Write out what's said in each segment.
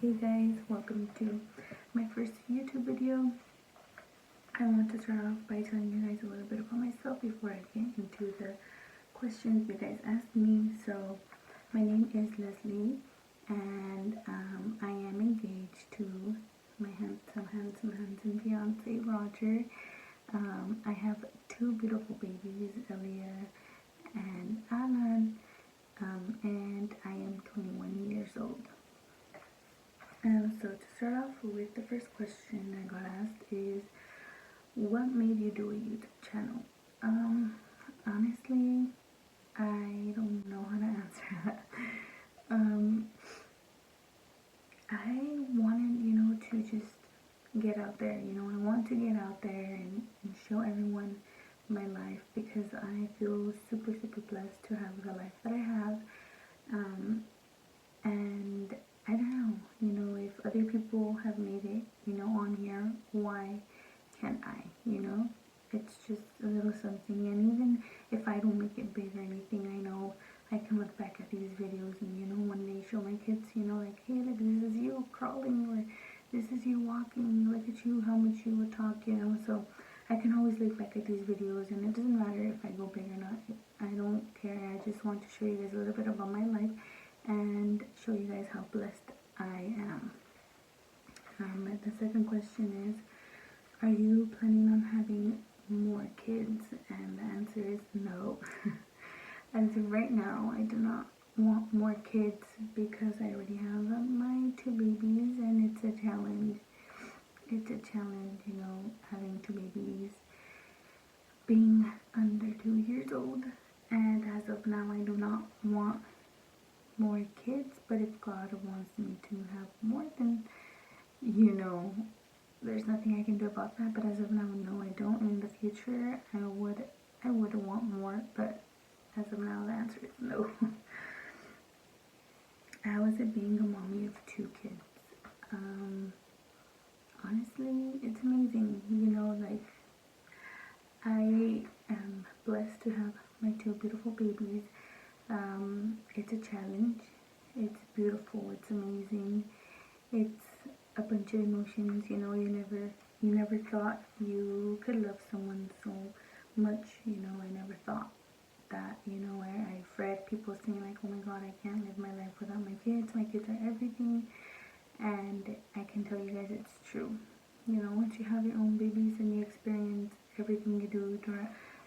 Hey guys, welcome to my first YouTube video. I want to start off by telling you guys a little bit about myself before I get into the questions you guys asked me. So, my name is Leslie, and I am engaged to my handsome fiance, Roger. I have two beautiful babies, Elia and Alan, and I am 21 years old. So to start off with, the first question I got asked is, what made you do a YouTube channel? Honestly, I don't know how to answer that. I wanted, to just get out there, I want to get out there and show everyone my life, because I feel super blessed to have the life that I have. And I don't know, if other people have made it, on here, why can't I, It's just a little something, and even if I don't make it big or anything, I know I can look back at these videos and, when they show my kids, like, hey, look, this is you crawling, or this is you walking, look at you, how much you would talk, so I can always look back at these videos, and it doesn't matter if I go big or not. I don't care. I just want to show you guys a little bit about my life and show you guys how blessed I am. The second question is, are you planning on having more kids? And the answer is no. As of right now, I do not want more kids because I already have my two babies, and it's a challenge. It's a challenge, having two babies, being under 2 years old. And as of now, I do not want more kids, but if God wants me to have more, then there's nothing I can do about that. But as of now, no, I don't. In the future, I would want more, but as of now, the answer is no. How is it being a mommy of two kids? Honestly, it's amazing. Like, I am blessed to have my two beautiful babies. It's a challenge. It's beautiful. It's amazing. It's a bunch of emotions. You never thought you could love someone so much. I never thought that. I've read people saying like, oh my God, I can't live my life without my kids. My kids are everything. And I can tell you guys it's true. Once you have your own babies and you experience everything you do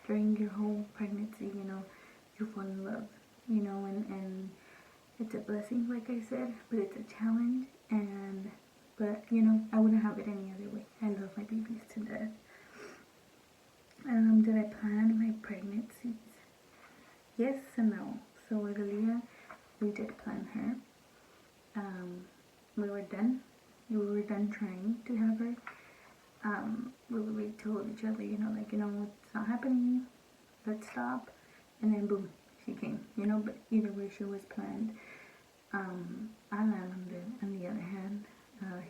during your whole pregnancy, you fall in love, and it's a blessing, like I said, but it's a challenge, but I wouldn't have it any other way. I love my babies to death. Did I plan my pregnancies? Yes and no. So with Aaliyah, we did plan her. We were done. We were done trying to have her. We told each other, it's not happening. Let's stop. And then boom, she came. But either way, she was planned. Alan, on the other hand,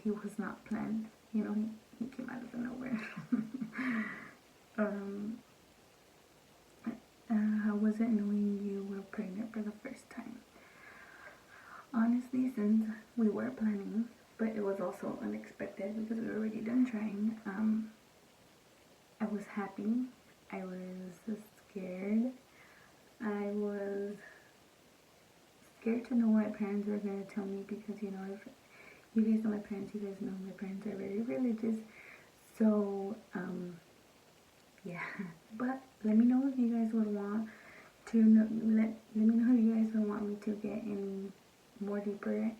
he was not planned. He came out of nowhere. How was it knowing you were pregnant for the first time? Honestly, since we were planning, but it was also unexpected because we were already done trying, I was happy. I was scared. I was scared to know what my parents were going to tell me, because, if you guys know my parents, you guys know my parents are very religious. So, yeah. But let me know if you guys would want to know, let me know if you guys would want me to get any more deeper,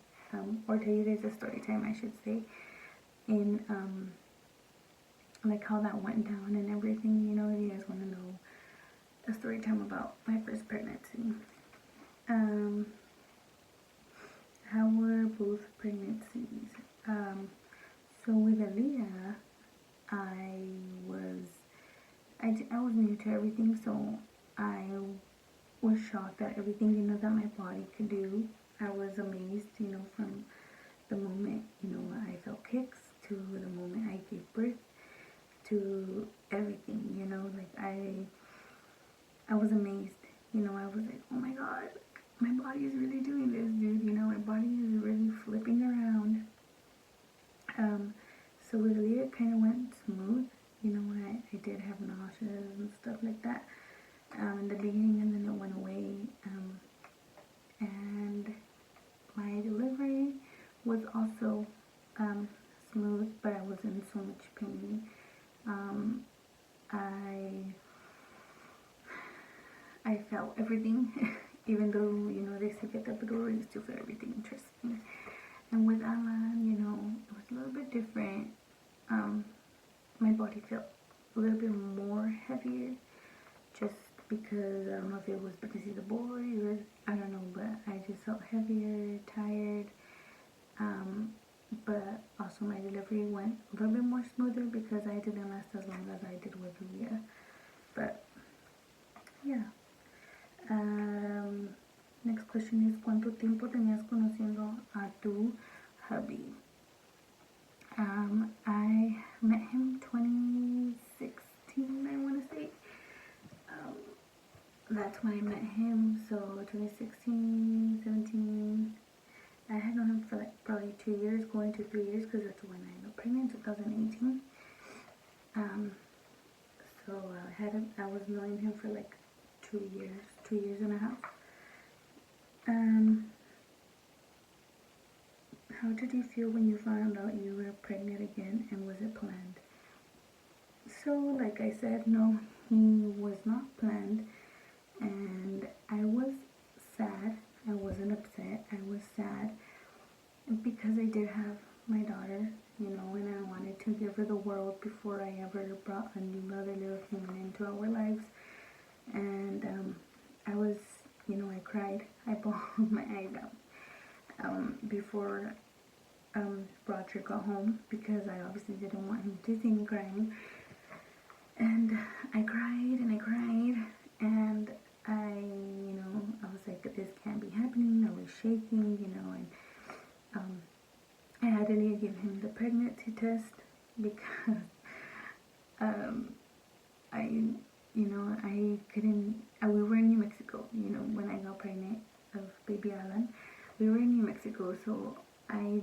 or tell you guys a story time, I should say, in, like how that went down and everything, if you guys want to know a story time about my first pregnancy. How were both pregnancies? So with Aaliyah, I was new to everything, so I was shocked at everything, that my body could do. I was amazed, from the moment, I felt kicks, to the moment I gave birth, to everything, like I was amazed, I was like, oh my God, my body is really doing this, dude, my body is really flipping around. So with Leah, it kind of went smooth. You know, I did have nauseas and stuff like that in the beginning, and then it went away. And my delivery was also smooth, but I was in so much pain. I felt everything, even though, you know, they say get the epidural, you still feel everything, trust me. And with Alan, you know, it was a little bit different. My body felt a little bit more heavier, just because, I don't know if it was because he's a boy or, I don't know, but I just felt heavier, tired. But also my delivery went a little bit more smoother because I didn't last as long as I did with Leah. But, yeah. Next question is, ¿cuánto tiempo tenías conociendo a tu hubby? I met him 2016, I want to say. That's when I met him, so 2016, 17. I had known him for like probably 2 years, going to 3 years, because that's when I got pregnant, 2018. So I was knowing him for like 2 years and a half. How did you feel when you found out you were pregnant again, and was it planned? So, like I said, no, he was not planned, and I was sad. I wasn't upset. I was sad because I did have my daughter, you know, and I wanted to give her the world before I ever brought another little human into our lives. And I was, you know, I cried. I bawled my eyes out before Roger got home, because I obviously didn't want him to see me crying. And I cried and I cried, and you know, I was like, this can't be happening. I was shaking, you know, and I had to give him the pregnancy test because I couldn't. We were in New Mexico, you know, when I got pregnant of baby Alan. We were in New Mexico, so I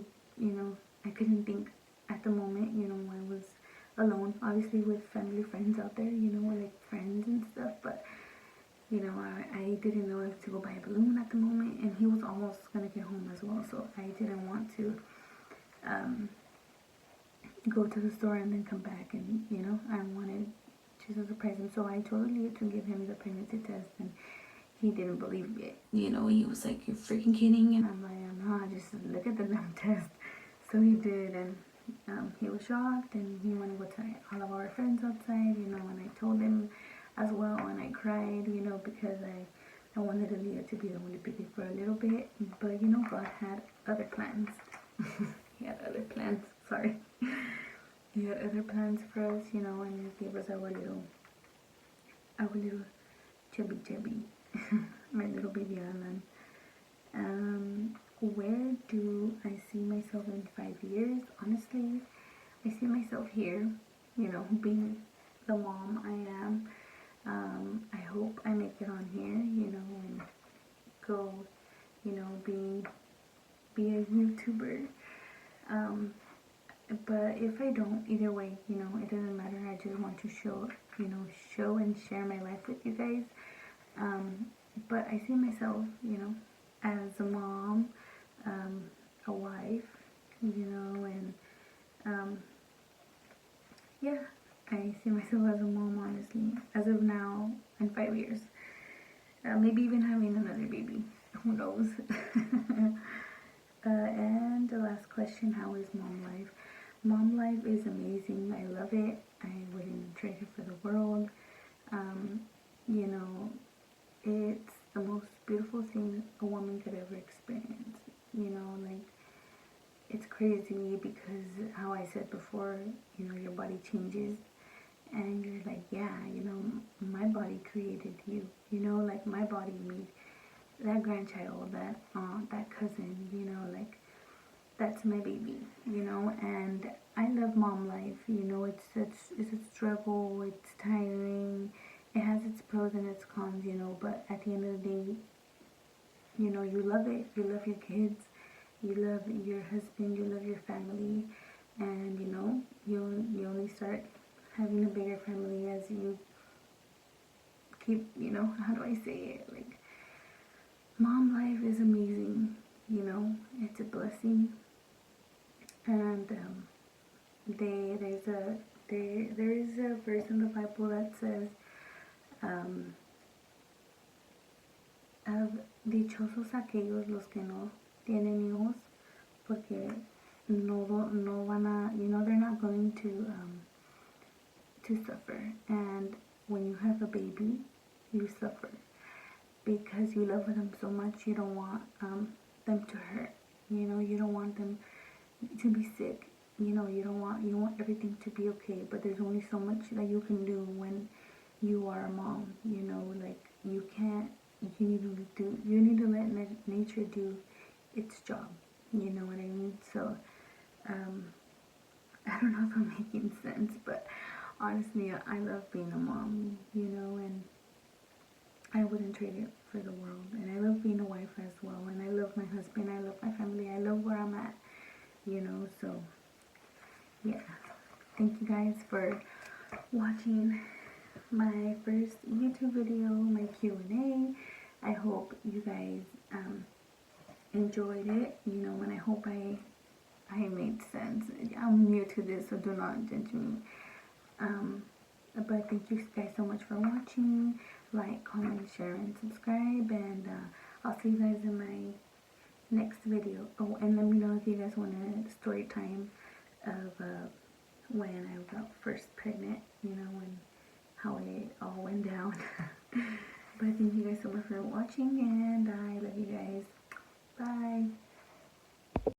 couldn't think at the moment. You know, I was alone, obviously with family friends out there, you know, like friends and stuff, but you know, I didn't know if to go buy a balloon at the moment, and he was almost gonna get home as well, so I didn't want to go to the store and then come back, and you know, I wanted to surprise him. So I told Leah to give him the pregnancy test, and he didn't believe it. You know, he was like, "You're freaking kidding!" And I'm like, "I'm not. Just look at the damn test." So he did, and he was shocked, and he wanted to go to all of our friends outside, you know, and I told him as well, and I cried, you know, because I wanted Leah to be the only baby for a little bit, but you know, God had other plans. He had other plans, sorry. He had other plans for us, you know, and he gave us our little chubby, my little baby Alan. Where do I see myself in 5 years? Honestly, I see myself here, you know, being the mom I am. I hope I make it on here, you know, and go, you know, be a YouTuber. But if I don't, either way, you know, it doesn't matter. I just want to show and share my life with you guys. But I see myself, you know, as a mom, a wife, you know, and yeah, I see myself as a mom, honestly, as of now, in 5 years. Maybe even having another baby, who knows. And the last question, how is mom life? Mom life is amazing. I love it. I wouldn't trade it for the world. You know, it's the most beautiful thing a woman could ever experience. You know, like, it's crazy because how I said before, you know, your body changes, and you're like, yeah, you know, my body created you. You know, like, my body made that grandchild, that aunt, that cousin, you know, like, that's my baby, you know. And I love mom life, you know. It's a struggle, it's tiring, it has its pros and its cons, you know, but at the end of the day, you know, you love it. You love your kids, you love your husband, you love your family, and you know, you only start having a bigger family as you keep, you know, how do I say it? Like, mom life is amazing, you know, it's a blessing. And there is a verse in the Bible that says, um, dichosos aquellos los que no tienen hijos, porque no van a, you know, they're not going to suffer. And when you have a baby, you suffer because you love them so much. You don't want them to hurt. You know, you don't want them to be sick. You know, you want everything to be okay. But there's only so much that you can do when you are a mom. You know, like you can't. You need to let nature do its job. You know what I mean? So, I don't know if I'm making sense, but honestly, I love being a mom. You know, and I wouldn't trade it for the world. And I love being a wife as well. And I love my husband. I love my family. I love where I'm at. You know, so yeah. Thank you guys for watching my first YouTube video, my Q&A. I hope you guys enjoyed it, you know, and I hope I made sense. I'm new to this, so do not judge me. But thank you guys so much for watching. Like, comment, share, and subscribe, and I'll see you guys in my next video. Oh, and let me know if you guys want a story time of when I got first pregnant, you know, and how it all went down. But thank you guys so much for watching, and I love you guys. Bye.